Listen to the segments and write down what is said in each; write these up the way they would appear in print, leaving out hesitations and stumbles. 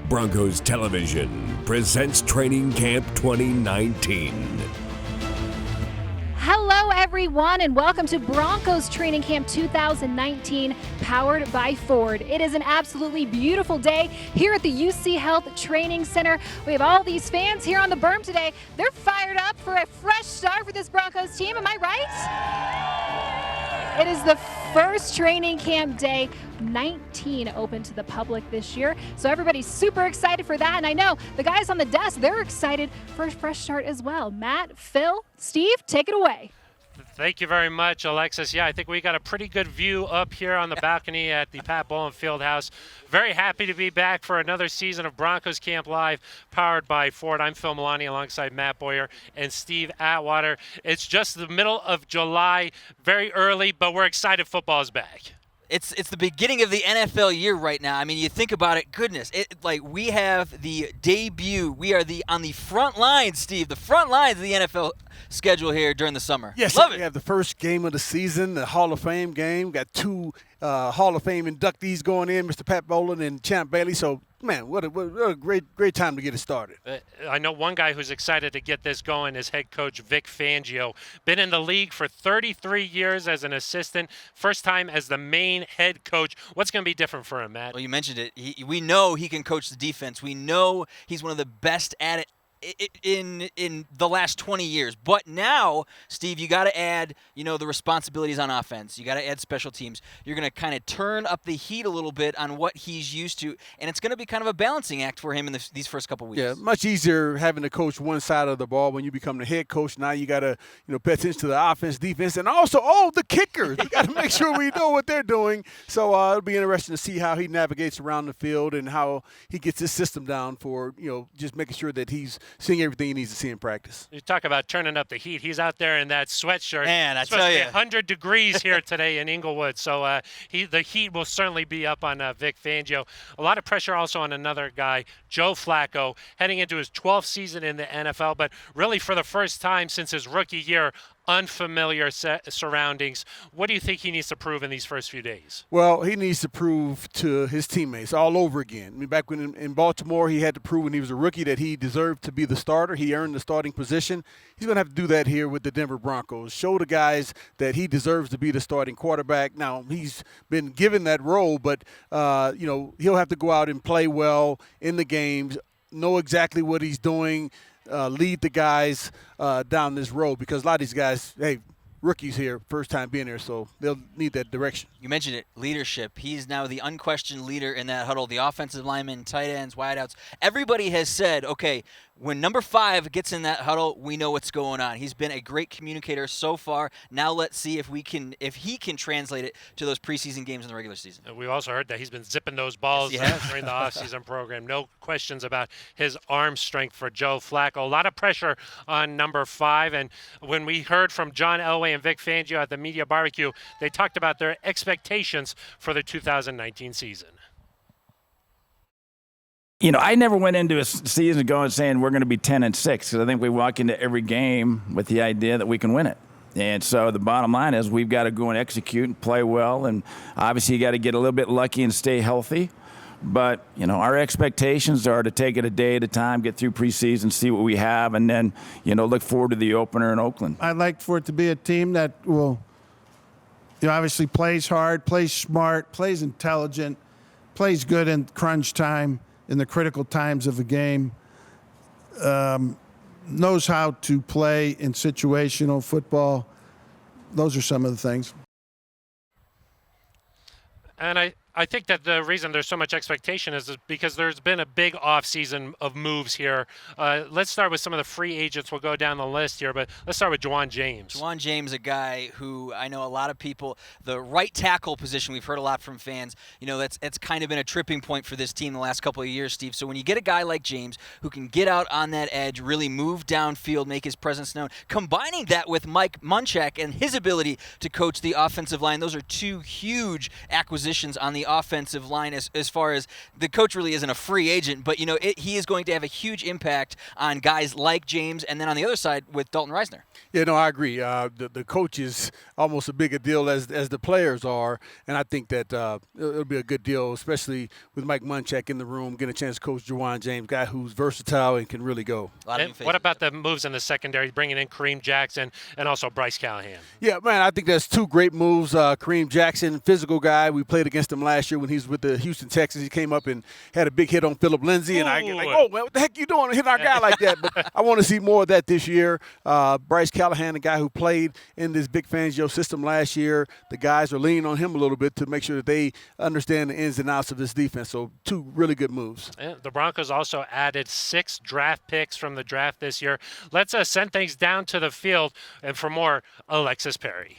Broncos Television presents Training Camp 2019. Hello, everyone, and welcome to Broncos Training Camp 2019, powered by Ford. It is an absolutely beautiful day here at the UC Health Training Center. We have all these fans here on the berm today. They're fired up for a fresh start for this Broncos team. Am I right? It is the first training camp day, 19 open to the public this year. So everybody's super excited for that. And I know the guys on the desk, they're excited for a fresh start as well. Matt, Phil, Steve, take it away. Thank you very much, Alexis. Yeah, I think we got a pretty good view up here on the balcony at the Pat Bowlen Fieldhouse. Very happy to be back for another season of Broncos Camp Live, powered by Ford. I'm Phil Milani alongside Matt Boyer and Steve Atwater. It's just the middle of July, very early, but we're excited football is back. It's the beginning of the NFL year right now. I mean, you think about it, goodness. We have the debut. We are on the front lines, Steve, the front lines of the NFL schedule here during the summer. Yes, Love it. We have the first game of the season, the Hall of Fame game. We got two Hall of Fame inductees going in, Mr. Pat Bowlen and Champ Bailey. So, man, what a great time to get it started. I know one guy who's excited to get this going is head coach Vic Fangio. Been in the league for 33 years as an assistant, first time as the main head coach. What's going to be different for him, Matt? Well, you mentioned it. We know he can coach the defense. We know he's one of the best at it in the last 20 years. But now, Steve, you got to add, the responsibilities on offense. You got to add special teams. You're going to kind of turn up the heat a little bit on what he's used to, and it's going to be kind of a balancing act for him in these first couple weeks. Yeah, much easier having to coach one side of the ball when you become the head coach. Now you got to, pay attention to the offense, defense, and also, the kickers. We got to make sure we know what they're doing. So it'll be interesting to see how he navigates around the field and how he gets his system down for, just making sure that he's seeing everything he needs to see in practice. You talk about turning up the heat. He's out there in that sweatshirt. Man, I tell you. 100 degrees here today in Inglewood. So the heat will certainly be up on Vic Fangio. A lot of pressure also on another guy, Joe Flacco, heading into his 12th season in the NFL, but really for the first time since his rookie year, unfamiliar surroundings. What do you think he needs to prove in these first few days? Well, he needs to prove to his teammates all over again. I mean, back when in Baltimore, he had to prove when he was a rookie that he deserved to be the starter. He earned the starting position. He's going to have to do that here with the Denver Broncos. Show the guys that he deserves to be the starting quarterback. Now, he's been given that role, but, he'll have to go out and play well in the games, know exactly what he's doing, lead the guys down this road, because a lot of these guys, rookies here, first time being here, so they'll need that direction. You mentioned it, leadership. He's now the unquestioned leader in that huddle. The offensive linemen, tight ends, wideouts. Everybody has said, okay, when number 5 gets in that huddle, we know what's going on. He's been a great communicator so far. Now let's see if he can translate it to those preseason games in the regular season. We also heard that he's been zipping those balls during the offseason program. No questions about his arm strength for Joe Flacco. A lot of pressure on number 5. And when we heard from John Elway and Vic Fangio at the media barbecue, they talked about their expectations for the 2019 season. I never went into a season going saying we're going to be 10-6, because I think we walk into every game with the idea that we can win it. And so the bottom line is we've got to go and execute and play well, and obviously you got to get a little bit lucky and stay healthy. But, our expectations are to take it a day at a time, get through preseason, see what we have, and then, look forward to the opener in Oakland. I'd like for it to be a team that will, obviously plays hard, plays smart, plays intelligent, plays good in crunch time, in the critical times of a game, knows how to play in situational football. Those are some of the things. And I think that the reason there's so much expectation is because there's been a big offseason of moves here. Let's start with some of the free agents. We'll go down the list here, but let's start with Juwan James. Juwan James, a guy who I know a lot of people, the right tackle position, we've heard a lot from fans. That's kind of been a tripping point for this team the last couple of years, Steve. So when you get a guy like James who can get out on that edge, really move downfield, make his presence known, combining that with Mike Munchak and his ability to coach the offensive line, those are two huge acquisitions on the the offensive line as far as the coach really isn't a free agent, but he is going to have a huge impact on guys like James, and then on the other side with Dalton Reisner. Yeah, no, I agree. The coach is almost a bigger deal as the players are, and I think that it'll be a good deal, especially with Mike Munchak in the room, getting a chance to coach Juwan James, guy who's versatile and can really go. And what about the moves in the secondary, bringing in Kareem Jackson and also Bryce Callahan? Yeah, man, I think that's two great moves. Kareem Jackson, physical guy. We played against him last year when he was with the Houston Texans. He came up and had a big hit on Phillip Lindsey, and I get like, oh, man, what the heck you doing hitting our guy like that? But I want to see more of that this year. Bryce Callahan, the guy who played in this Big Fangio system last year, the guys are leaning on him a little bit to make sure that they understand the ins and outs of this defense. So two really good moves. Yeah, the Broncos also added 6 draft picks from the draft this year. Let's send things down to the field, and for more, Alexis Perry.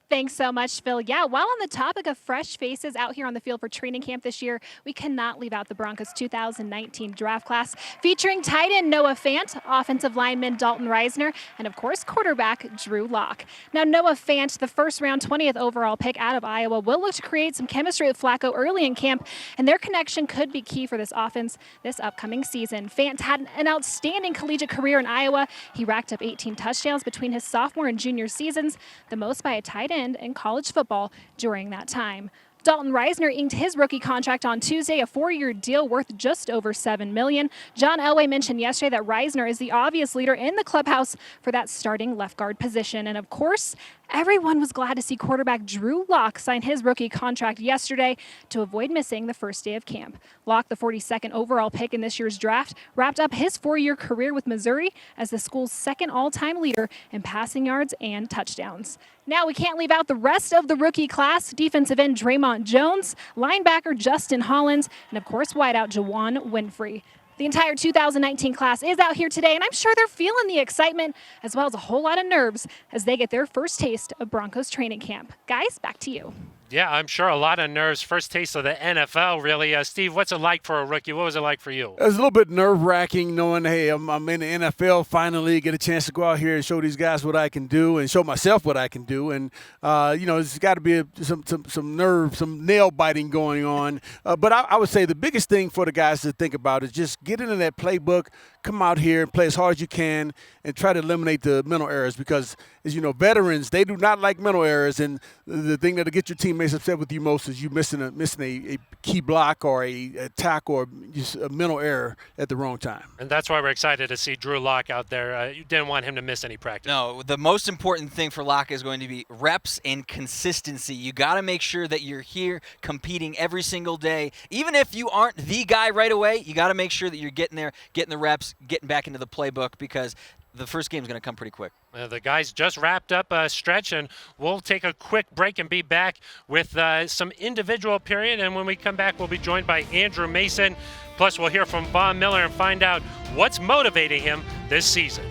Thanks so much, Phil. Yeah, while on the topic of fresh faces out here on the field for training camp this year, we cannot leave out the Broncos 2019 draft class, featuring tight end Noah Fant, offensive lineman Dalton Reisner, and of course, quarterback Drew Lock. Now, Noah Fant, the first round 20th overall pick out of Iowa, will look to create some chemistry with Flacco early in camp, and their connection could be key for this offense this upcoming season. Fant had an outstanding collegiate career in Iowa. He racked up 18 touchdowns between his sophomore and junior seasons, the most by a tight end in college football during that time. Dalton Reisner inked his rookie contract on Tuesday, a 4-year deal worth just over $7 million. John Elway mentioned yesterday that Reisner is the obvious leader in the clubhouse for that starting left guard position. And of course, everyone was glad to see quarterback Drew Lock sign his rookie contract yesterday to avoid missing the first day of camp. Lock, the 42nd overall pick in this year's draft, wrapped up his 4-year career with Missouri as the school's second all-time leader in passing yards and touchdowns. Now we can't leave out the rest of the rookie class: defensive end Draymond Jones, linebacker Justin Hollins, and of course wideout Juwan Winfrey. The entire 2019 class is out here today, and I'm sure they're feeling the excitement as well as a whole lot of nerves as they get their first taste of Broncos training camp. Guys, back to you. Yeah, I'm sure a lot of nerves. First taste of the NFL, really. Steve, what's it like for a rookie? What was it like for you? It was a little bit nerve-wracking knowing, hey, I'm in the NFL finally, get a chance to go out here and show these guys what I can do and show myself what I can do. And, there's got to be some nerve, some nail-biting going on. But I would say the biggest thing for the guys to think about is just get into that playbook, come out here and play as hard as you can and try to eliminate the mental errors because, as you know, veterans, they do not like mental errors. And the thing that'll get your teammates upset with you most is you missing a key block or a tackle or just a mental error at the wrong time. And that's why we're excited to see Drew Lock out there. You didn't want him to miss any practice. No, the most important thing for Lock is going to be reps and consistency. You got to make sure that you're here competing every single day. Even if you aren't the guy right away, you got to make sure that you're getting there, getting the reps, getting back into the playbook because the first game is going to come pretty quick. The guys just wrapped up a stretch, and we'll take a quick break and be back with some individual period. And when we come back, we'll be joined by Andrew Mason. Plus, we'll hear from Von Miller and find out what's motivating him this season.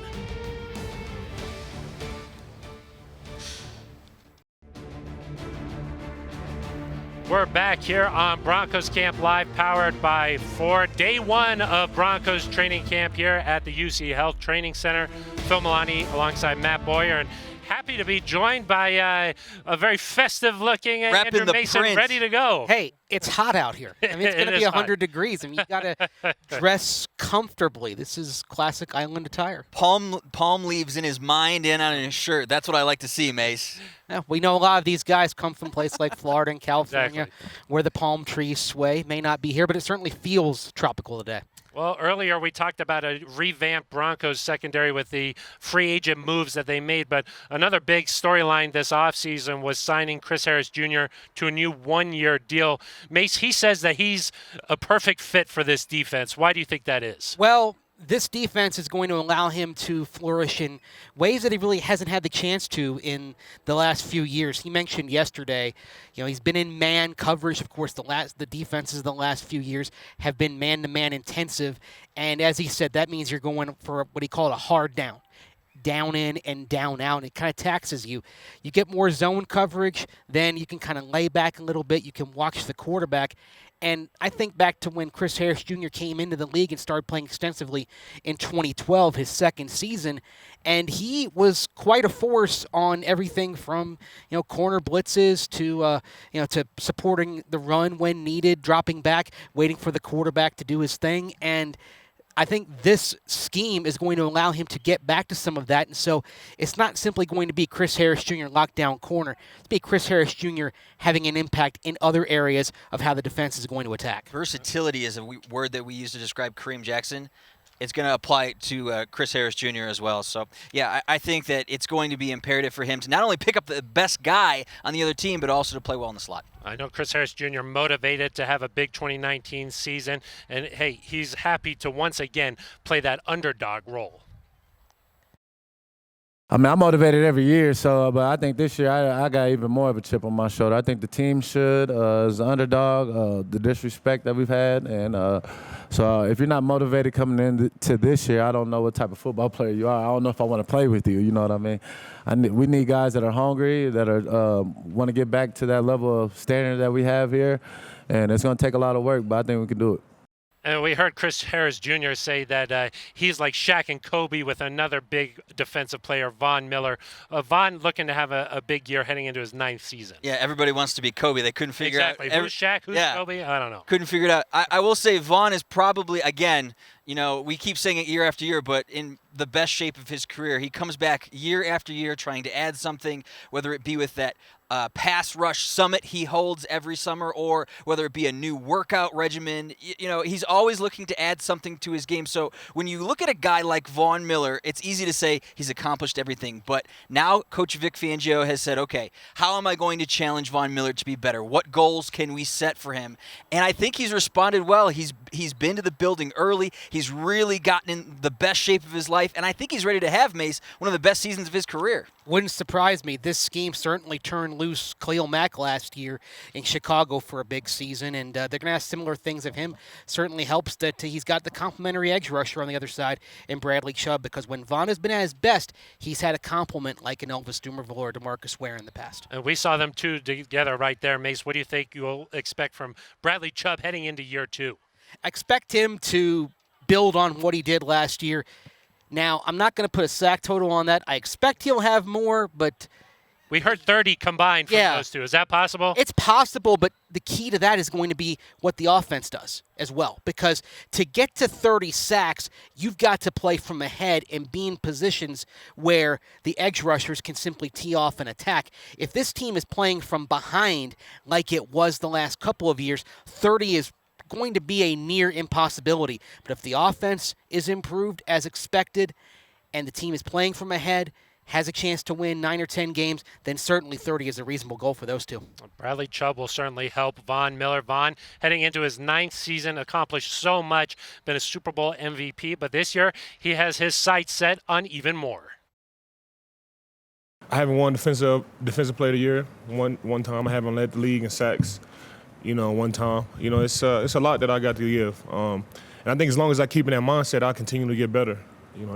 We're back here on Broncos Camp Live, powered by Ford. Day 1 of Broncos training camp here at the UC Health Training Center. Phil Milani alongside Matt Boyer, and happy to be joined by a very festive-looking Andrew Mason, ready to go. Hey, it's hot out here. I mean, it's going to be 100 degrees. I mean, you got to dress comfortably. This is classic island attire. Palm leaves in his mind and on his shirt. That's what I like to see, Mace. Yeah, we know a lot of these guys come from places like Florida and California, Exactly. where the palm trees sway. May not be here, but it certainly feels tropical today. Well, earlier we talked about a revamped Broncos secondary with the free agent moves that they made, but another big storyline this offseason was signing Chris Harris Jr. to a new 1-year deal. Mace, he says that he's a perfect fit for this defense. Why do you think that is? Well, this defense is going to allow him to flourish in ways that he really hasn't had the chance to in the last few years. He mentioned yesterday, he's been in man coverage. Of course, the defenses the last few years have been man-to-man intensive. And as he said, that means you're going for what he called a hard down. down in and down out, and it kind of taxes you. You get more zone coverage, then you can kind of lay back a little bit. You can watch the quarterback. And I think back to when Chris Harris Jr. came into the league and started playing extensively in 2012, his second season, and he was quite a force on everything from corner blitzes to to supporting the run when needed, dropping back, waiting for the quarterback to do his thing. And I think this scheme is going to allow him to get back to some of that. And so it's not simply going to be Chris Harris Jr. lockdown corner. It's be Chris Harris Jr. having an impact in other areas of how the defense is going to attack. Versatility is a word that we use to describe Kareem Jackson. It's going to apply to Chris Harris Jr. as well. So, yeah, I think that it's going to be imperative for him to not only pick up the best guy on the other team, but also to play well in the slot. I know Chris Harris Jr. motivated to have a big 2019 season, and, hey, he's happy to once again play that underdog role. I mean, I'm motivated every year, but I think this year I got even more of a chip on my shoulder. I think the team should, as an underdog, the disrespect that we've had. And so if you're not motivated coming into this year, I don't know what type of football player you are. I don't know if I want to play with you, you know what I mean? We need guys that are hungry, that are want to get back to that level of standard that we have here. And it's going to take a lot of work, but I think we can do it. And we heard Chris Harris Jr. say that he's like Shaq and Kobe with another big defensive player, Von Miller. Von looking to have a big year heading into his 9th season. Yeah, everybody wants to be Kobe. They couldn't figure out. Exactly. Who's Shaq? Who's Kobe? I don't know. Couldn't figure it out. I will say Von is probably, again, we keep saying it year after year, but in the best shape of his career. He comes back year after year trying to add something, whether it be with that pass rush summit he holds every summer, or whether it be a new workout regimen. He's always looking to add something to his game. So when you look at a guy like Von Miller, it's easy to say he's accomplished everything. But now Coach Vic Fangio has said, okay, how am I going to challenge Von Miller to be better? What goals can we set for him? And I think he's responded well. He's been to the building early. He's really gotten in the best shape of his life. And I think he's ready to have, Mace, one of the best seasons of his career. Wouldn't surprise me. This scheme certainly turned loose Khalil Mack last year in Chicago for a big season, and they're going to have similar things of him. Certainly helps that he's got the complimentary edge rusher on the other side in Bradley Chubb, because when Von has been at his best, he's had a complement like an Elvis Dumervil or DeMarcus Ware in the past. And we saw them two together right there, Mace. What do you think you'll expect from Bradley Chubb heading into year 2? I expect him to build on what he did last year. Now, I'm not going to put a sack total on that. I expect he'll have more, but... We heard 30 combined from those two. Is that possible? It's possible, but the key to that is going to be what the offense does as well. Because to get to 30 sacks, you've got to play from ahead and be in positions where the edge rushers can simply tee off an attack. If this team is playing from behind like it was the last couple of years, 30 is going to be a near impossibility. But if the offense is improved as expected and the team is playing from ahead, has a chance to win 9 or 10 games, then certainly 30 is a reasonable goal for those two. Bradley Chubb will certainly help Von Miller. Von, heading into his 9th season, accomplished so much, been a Super Bowl MVP, but this year he has his sights set on even more. I haven't won defensive player of the year one time. I haven't led the league in sacks, one time. It's a lot that I got to give. And I think as long as I keep in that mindset, I'll continue to get better,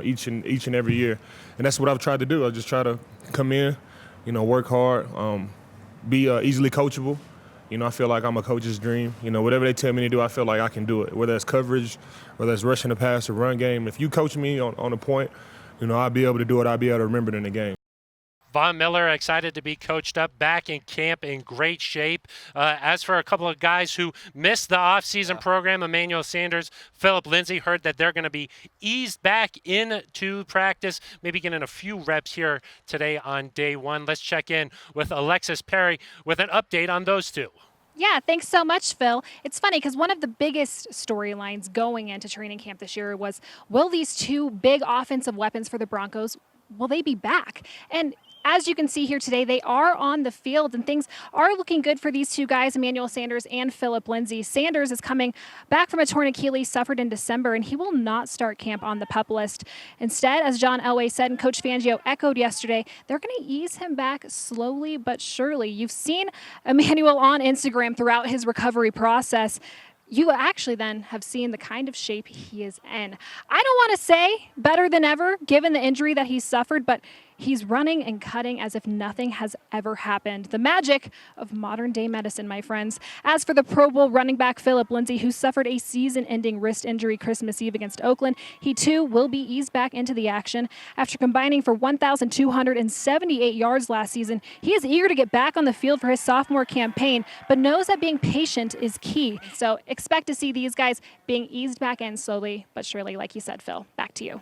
each and every year. And that's what I've tried to do. I just try to come in, work hard, be easily coachable. I feel like I'm a coach's dream. Whatever they tell me to do, I feel like I can do it, whether it's coverage, whether it's rushing the pass or run game. If you coach me on a point, I'll be able to do it. I'll be able to remember it in the game. Von Miller excited to be coached up, back in camp in great shape. As for a couple of guys who missed the offseason program, Emmanuel Sanders, Phillip, Lindsey, heard that they're going to be eased back into practice, maybe getting a few reps here today on day 1. Let's check in with Alexis Perry with an update on those two. Yeah, thanks so much, Phil. It's funny because one of the biggest storylines going into training camp this year was, will these two big offensive weapons for the Broncos, will they be back? And as you can see here today, they are on the field, and things are looking good for these two guys, Emmanuel Sanders and Phillip Lindsey. Sanders is coming back from a torn Achilles suffered in December, and he will not start camp on the PUP list. Instead, as John Elway said and Coach Fangio echoed yesterday, they're going to ease him back slowly but surely. You've seen Emmanuel on Instagram throughout his recovery process, you actually then have seen the kind of shape he is in. I don't want to say better than ever, given the injury that he suffered, but he's running and cutting as if nothing has ever happened. The magic of modern day medicine, my friends. As for the Pro Bowl running back Phillip Lindsey, who suffered a season-ending wrist injury Christmas Eve against Oakland, he too will be eased back into the action. After combining for 1,278 yards last season, he is eager to get back on the field for his sophomore campaign, but knows that being patient is key. So expect to see these guys being eased back in slowly but surely, like you said, Phil. Back to you.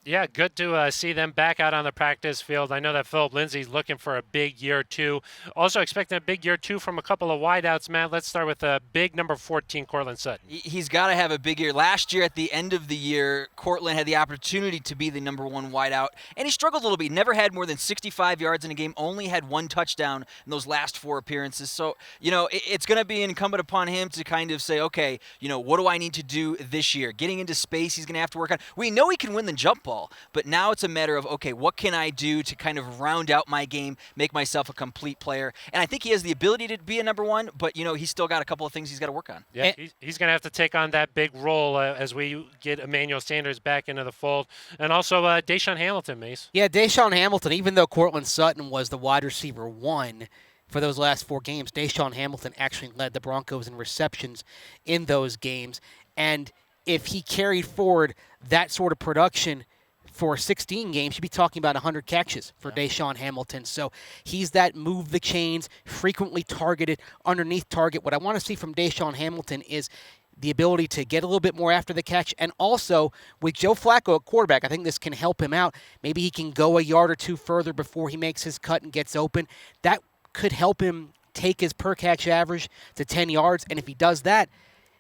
Yeah, good to see them back out on the practice field. I know that Phillip Lindsey's looking for a big year, too. Also expecting a big year, too, from a couple of wideouts, Matt. Let's start with big number 14, Cortland Sutton. He's got to have a big year. Last year, at the end of the year, Cortland had the opportunity to be the number 1 wideout, and he struggled a little bit. He never had more than 65 yards in a game, only had 1 touchdown in those last 4 appearances. So, it's going to be incumbent upon him to kind of say, okay, what do I need to do this year? Getting into space, he's going to have to work on. We know he can win the jump ball, but now it's a matter of, okay, what can I do to kind of round out my game, make myself a complete player? And I think he has the ability to be a number 1, but, he's still got a couple of things he's got to work on. Yeah, he's going to have to take on that big role as we get Emmanuel Sanders back into the fold. And also Deshaun Hamilton, Mace. Yeah, Deshaun Hamilton, even though Cortland Sutton was the wide receiver 1 for those last 4 games, Deshaun Hamilton actually led the Broncos in receptions in those games. And if he carried forward that sort of production for 16 games, you'd be talking about 100 catches for Deshaun Hamilton. So he's that move the chains, frequently targeted, underneath target. What I want to see from Deshaun Hamilton is the ability to get a little bit more after the catch. And also, with Joe Flacco at quarterback, I think this can help him out. Maybe he can go a yard or 2 further before he makes his cut and gets open. That could help him take his per-catch average to 10 yards. And if he does that,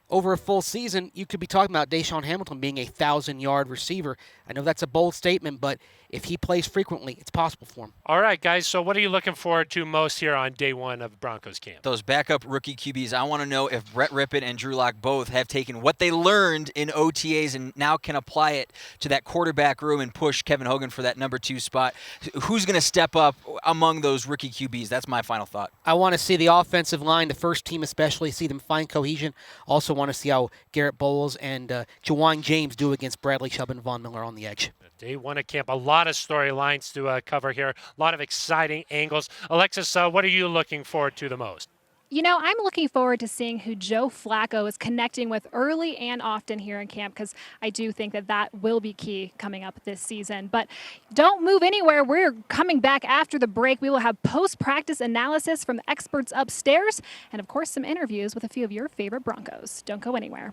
over a full season, you could be talking about Deshaun Hamilton being a 1,000-yard receiver. I know that's a bold statement, but if he plays frequently, it's possible for him. All right, guys, so what are you looking forward to most here on day 1 of Broncos camp? Those backup rookie QBs, I want to know if Brett Rippon and Drew Lock both have taken what they learned in OTAs and now can apply it to that quarterback room and push Kevin Hogan for that number 2 spot. Who's going to step up among those rookie QBs? That's my final thought. I want to see the offensive line, the first team especially, see them find cohesion. Also want to see how Garrett Bowles and Jawan James do against Bradley Chubb and Von Miller on the edge. Day 1 of camp, a lot of storylines to cover here, a lot of exciting angles. Alexis, what are you looking forward to the most? I'm looking forward to seeing who Joe Flacco is connecting with early and often here in camp, because I do think that will be key coming up this season. But don't move anywhere. We're coming back after the break. We will have post-practice analysis from the experts upstairs and, of course, some interviews with a few of your favorite Broncos. Don't go anywhere.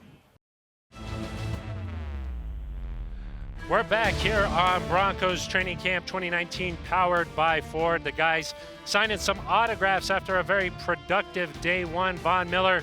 We're back here on Broncos Training Camp 2019, powered by Ford. The guys signing some autographs after a very productive day 1. Von Miller,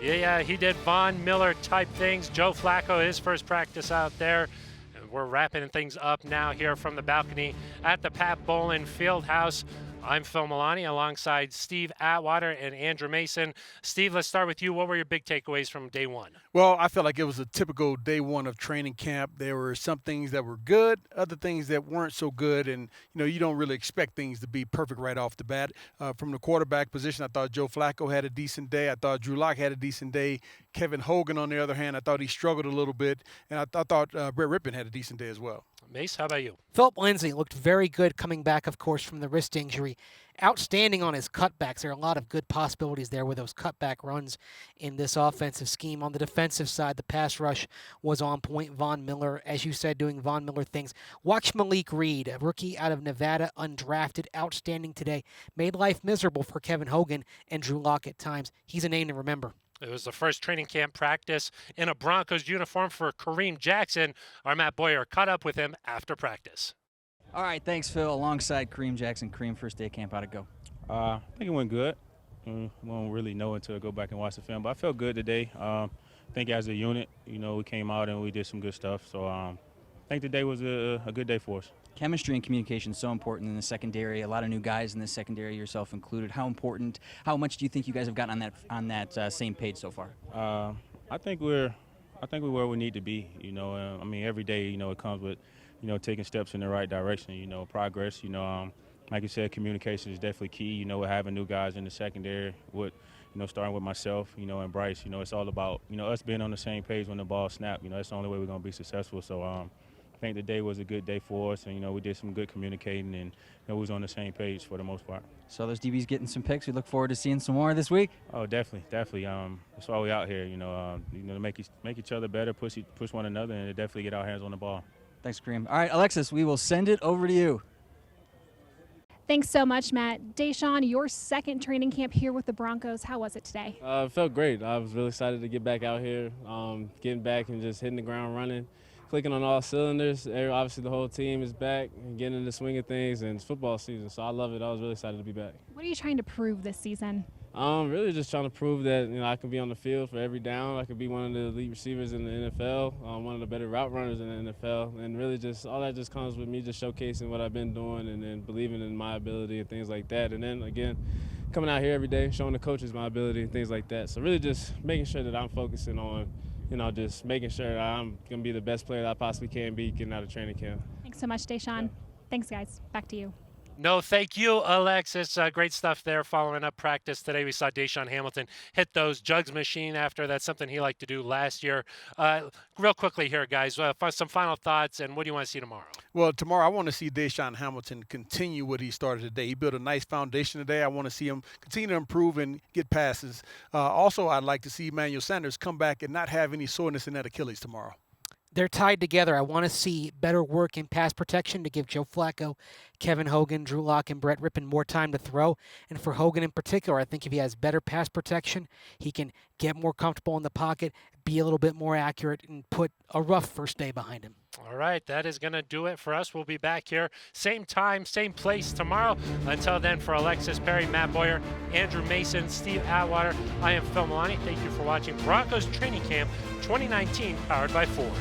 yeah, he did Von Miller type things. Joe Flacco, his first practice out there. And we're wrapping things up now here from the balcony at the Pat Bowlen Fieldhouse. I'm Phil Milani alongside Steve Atwater and Andrew Mason. Steve, let's start with you. What were your big takeaways from day 1? Well, I felt like it was a typical day 1 of training camp. There were some things that were good, other things that weren't so good, and you don't really expect things to be perfect right off the bat. From the quarterback position, I thought Joe Flacco had a decent day. I thought Drew Lock had a decent day. Kevin Hogan, on the other hand, I thought he struggled a little bit, and I thought Brett Rippon had a decent day as well. Mace, how about you? Phillip Lindsey looked very good coming back, of course, from the wrist injury. Outstanding on his cutbacks. There are a lot of good possibilities there with those cutback runs in this offensive scheme. On the defensive side, the pass rush was on point. Von Miller, as you said, doing Von Miller things. Watch Malik Reed, a rookie out of Nevada, undrafted, outstanding today. Made life miserable for Kevin Hogan and Drew Lock at times. He's a name to remember. It was the first training camp practice in a Broncos uniform for Kareem Jackson. Our Matt Boyer caught up with him after practice. All right, thanks, Phil. Alongside Kareem Jackson. Kareem, first day of camp, how'd it go? I think it went good. Won't really know until I go back and watch the film, but I felt good today. I think as a unit, we came out and we did some good stuff. So I think today was a good day for us. Chemistry and communication is so important in the secondary. A lot of new guys in the secondary, yourself included. How much do you think you guys have gotten on that same page so far? I think we're where we need to be. Every day, it comes with, taking steps in the right direction. Progress. Like you said, communication is definitely key. With having new guys in the secondary, with starting with myself, and Bryce, it's all about, us being on the same page when the ball snapped. That's the only way we're going to be successful. So I think today was a good day for us, and, we did some good communicating, and we was on the same page for the most part. So those DBs getting some picks. We look forward to seeing some more this week. Oh, definitely. That's why we out here, to make each other better, push one another, and to definitely get our hands on the ball. Thanks, Kareem. All right, Alexis, we will send it over to you. Thanks so much, Matt. Deshaun, your second training camp here with the Broncos. How was it today? It felt great. I was really excited to get back out here, getting back and just hitting the ground running, clicking on all cylinders. Obviously, the whole team is back and getting in the swing of things, and it's football season, so I love it. I was really excited to be back. What are you trying to prove this season? Really just trying to prove that I can be on the field for every down. I could be one of the elite receivers in the NFL, one of the better route runners in the NFL, and really just all that just comes with me just showcasing what I've been doing and then believing in my ability and things like that. And then again, coming out here every day, showing the coaches my ability and things like that. So really just making sure that I'm focusing on, just making sure I'm going to be the best player that I possibly can be getting out of training camp. Thanks so much, Deshaun. Thanks, guys. Back to you. No, thank you, Alexis. Great stuff there following up practice today. We saw Deshaun Hamilton hit those jugs machine after. That's something he liked to do last year. Real quickly here, guys, some final thoughts, and what do you want to see tomorrow? Well, tomorrow I want to see Deshaun Hamilton continue what he started today. He built a nice foundation today. I want to see him continue to improve and get passes. Also, I'd like to see Emmanuel Sanders come back and not have any soreness in that Achilles tomorrow. They're tied together. I want to see better work in pass protection to give Joe Flacco, Kevin Hogan, Drew Lock, and Brett Rippon more time to throw. And for Hogan in particular, I think if he has better pass protection, he can get more comfortable in the pocket, be a little bit more accurate, and put a rough first day behind him. All right, that is going to do it for us. We'll be back here, same time, same place tomorrow. Until then, for Alexis Perry, Matt Boyer, Andrew Mason, Steve Atwater, I am Phil Milani. Thank you for watching Broncos Training Camp 2019, powered by Ford.